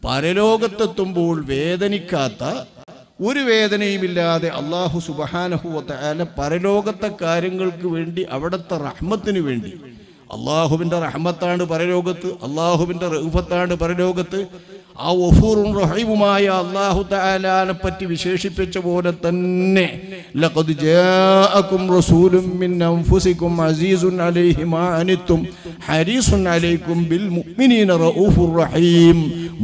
പരലോകത്തെത്തുമ്പോൾ വേദനിക്കാത്ത, ഒരു വേദനയുമില്ലാതെ അല്ലാഹു സുബ്ഹാനഹു വ തആല പരലോകത്തെ കാര്യങ്ങൾക്ക് വേണ്ടി, അവിടുത്തെ റഹ്മത്തിന് വേണ്ടി, അള്ളാഹുവിൻ്റെ റഹ്മത്താണ് പരലോകത്ത്, അള്ളാഹുവിൻ്റെ റഹ്മത്താണ് പരലോകത്ത്. ആ ഗഫൂറുൻ റഹീമുമായ അല്ലാഹു തആലാനെ പറ്റി വിശേഷിപ്പിച്ച പോലെ തന്നെ ലഖദ് ജാഅകും റസൂലുൻ മിൻ അൻഫുസികും അസീസുൻ അലൈഹി മാ അനിത്തും ഹരീസുൻ അലൈക്കും ബിൽ മുഅ്മിനീന റഊഫുർ റഹീം.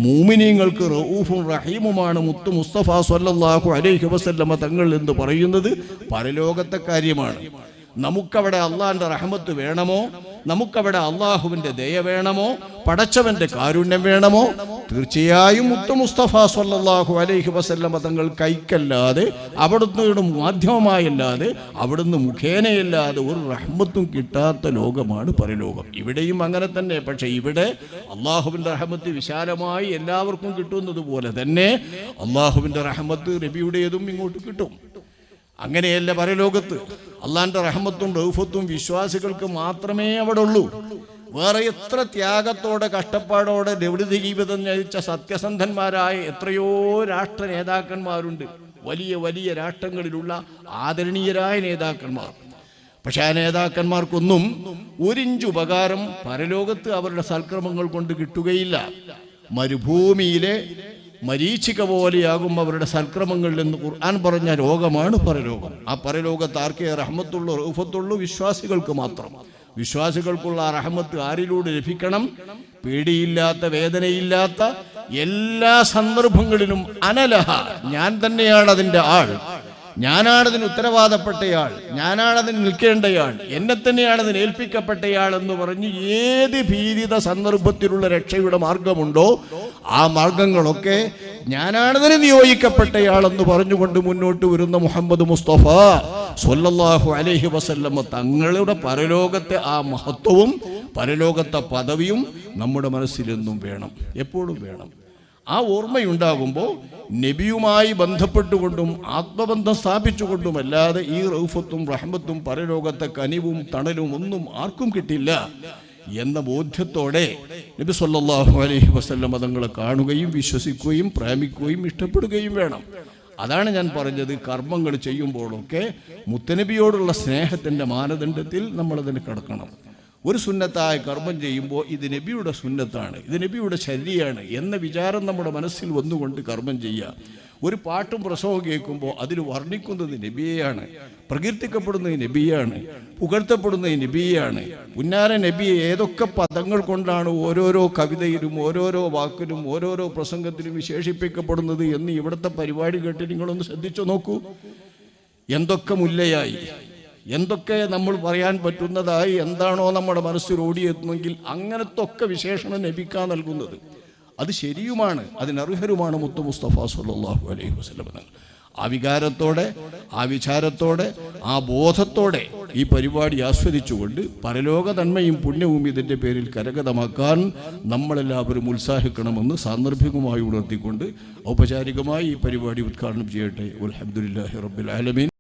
മുഅ്മിനീങ്ങൾക്ക് റഊഫുൻ റഹീമുമാണ് മുത്ത് മുസ്തഫ സ്വല്ലല്ലാഹു അലൈഹി വസല്ലമ തങ്ങൾ എന്ന് പറയുന്നത് പരലോകത്തെ കാര്യമാണ്. നമുക്കവിടെ അള്ളാഹിൻ്റെ റഹ്മത്ത് വേണമോ, നമുക്കവിടെ അള്ളാഹുവിൻ്റെ ദയ വേണമോ, പടച്ചവൻ്റെ കാരുണ്യം വേണമോ, തീർച്ചയായും മുത്ത് മുസ്തഫ സ്വല്ലല്ലാഹു അലൈഹി വസല്ലമ തങ്ങൾ കൈക്കല്ലാതെ, അവിടുന്ന് മാധ്യമമായല്ലാതെ, അവിടുന്ന് മുഖേനയല്ലാതെ ഒരു റഹ്മത്തും കിട്ടാത്ത ലോകമാണ് പരലോകം. ഇവിടെയും അങ്ങനെ തന്നെ. പക്ഷെ ഇവിടെ അള്ളാഹുവിൻ്റെ റഹ്മത്ത് വിശാലമായി എല്ലാവർക്കും കിട്ടുന്നത് പോലെ തന്നെ അള്ളാഹുവിൻ്റെ റഹ്മത്ത് നബിയുടേതും ഇങ്ങോട്ട് കിട്ടും. അങ്ങനെയല്ല പരലോകത്ത്. അള്ളാഹിൻ്റെ റഹ്മത്തും റൗഫത്തും വിശ്വാസികൾക്ക് മാത്രമേ അവിടെ ഉള്ളൂ. വേറെ എത്ര ത്യാഗത്തോടെ കഷ്ടപ്പാടോടെ ദൗത്യ ജീവിതം നയിച്ച സത്യസന്ധന്മാരായ എത്രയോ രാഷ്ട്ര നേതാക്കന്മാരുണ്ട്, വലിയ വലിയ രാഷ്ട്രങ്ങളിലുള്ള ആദരണീയരായ നേതാക്കന്മാർ. പക്ഷെ ആ നേതാക്കന്മാർക്കൊന്നും ഒരിഞ്ച് ഉപകാരം പരലോകത്ത് അവരുടെ സൽക്രമങ്ങൾ കൊണ്ട് കിട്ടുകയില്ല. മരുഭൂമിയിലെ മരീച്ചിക പോലെയാകും അവരുടെ സൽക്രമങ്ങളിൽ നിന്ന് ഖുർആൻ പറഞ്ഞ ലോകമാണ് പരലോകം. ആ പരലോകത്ത് ആർക്കേ റഹ്മത്തുള്ളൂ, റൗഫത്തുള്ളൂ? വിശ്വാസികൾക്ക് മാത്രം. വിശ്വാസികൾക്കുള്ള ആ റഹ്മത്ത് ആരിലൂടെ ലഭിക്കണം? പേടിയില്ലാത്ത, വേദനയില്ലാത്ത, എല്ലാ സന്ദർഭങ്ങളിലും അനലഹ, ഞാൻ തന്നെയാണ് അതിൻ്റെ ആൾ, ഞാനാണതിന് ഉത്തരവാദപ്പെട്ടയാൾ, ഞാനാണതിന് നിൽക്കേണ്ടയാൾ, എന്നെ തന്നെയാണ് അതിന് ഏൽപ്പിക്കപ്പെട്ടയാൾ എന്ന് പറഞ്ഞ് ഏത് ഭീതിത സന്ദർഭത്തിലുള്ള രക്ഷയുടെ മാർഗമുണ്ടോ ആ മാർഗങ്ങളൊക്കെ ഞാനാണതിന് നിയോഗിക്കപ്പെട്ടയാളെന്ന് പറഞ്ഞുകൊണ്ട് മുന്നോട്ട് വരുന്ന മുഹമ്മദ് മുസ്തഫ സ്വല്ലല്ലാഹു അലൈഹി വസല്ലമ തങ്ങളുടെ പരലോകത്തെ ആ മഹത്വവും പരലോകത്തെ പദവിയും നമ്മുടെ മനസ്സിലെന്നും വേണം, എപ്പോഴും വേണം. ആ ഓർമ്മയുണ്ടാകുമ്പോൾ നബിയുമായി ബന്ധപ്പെട്ടുകൊണ്ടും ആത്മബന്ധം സ്ഥാപിച്ചുകൊണ്ടുമല്ലാതെ ഈ റൗഫത്തും റഹ്മത്തും പരലോകത്തെ കനിവും തണലും ഒന്നും ആർക്കും കിട്ടില്ല എന്ന ബോധ്യത്തോടെ നബി സല്ലല്ലാഹു അലൈഹി വസല്ലം തങ്ങളെ കാണുകയും വിശ്വസിക്കുകയും പ്രേമിക്കുകയും ഇഷ്ടപ്പെടുകയും വേണം. അതാണ് ഞാൻ പറഞ്ഞത്, കർമ്മങ്ങൾ ചെയ്യുമ്പോഴൊക്കെ മുത്തനബിയോടുള്ള സ്നേഹത്തിൻ്റെ മാനദണ്ഡത്തിൽ നമ്മളതിന് കിടക്കണം. ഒരു സുന്നത്തായ കർമ്മം ചെയ്യുമ്പോൾ ഇത് നബിയുടെ സുന്നത്താണ്, ഇത് നബിയുടെ ശരീരമാണ് എന്ന വിചാരം നമ്മുടെ മനസ്സിൽ വന്നുകൊണ്ട് കർമ്മം ചെയ്യുക. ഒരു പാട്ടും പ്രസവവും കേൾക്കുമ്പോൾ അതിൽ വർണ്ണിക്കുന്നത് നബിയെയാണ്, പ്രകീർത്തിക്കപ്പെടുന്നത് നബിയാണ്, പുകഴ്ത്തപ്പെടുന്നത് നബിയാണ്. പുന്നാര നബിയെ ഏതൊക്കെ പദങ്ങൾ കൊണ്ടാണ് ഓരോരോ കവിതയിലും ഓരോരോ വാക്കിലും ഓരോരോ പ്രസംഗത്തിലും വിശേഷിപ്പിക്കപ്പെടുന്നത് എന്ന് ഇവിടുത്തെ പരിപാടി കേട്ട് നിങ്ങളൊന്ന് ശ്രദ്ധിച്ചു നോക്കൂ. എന്തൊക്കെ മുല്ലയായി, എന്തൊക്കെ നമ്മൾ പറയാൻ പറ്റുന്നതായി, എന്താണോ നമ്മുടെ മനസ്സിൽ ഓടിയെത്തുന്നെങ്കിൽ അങ്ങനത്തെ ഒക്കെ വിശേഷണം നബിക്കാൻ നൽകുന്നത് അത് ശരിയുമാണ്, അതിനർഹരുമാണ് മുത്ത് മുസ്തഫ സ്വല്ലല്ലാഹു അലൈഹി വസല്ലം. ആ വികാരത്തോടെ, ആ വിചാരത്തോടെ, ആ ബോധത്തോടെ ഈ പരിപാടി ആസ്വദിച്ചുകൊണ്ട് പരലോക നന്മയും പുണ്യവും ഇതിൻ്റെ പേരിൽ കരഗതമാക്കാൻ നമ്മളെല്ലാവരും ഉത്സാഹിക്കണമെന്ന് സാന്ദർഭികമായി ഉണർത്തിക്കൊണ്ട് ഔപചാരികമായി ഈ പരിപാടി ഉദ്ഘാടനം ചെയ്യട്ടെ. അൽഹംദുലില്ലാഹി റബ്ബിൽ ആലമീൻ.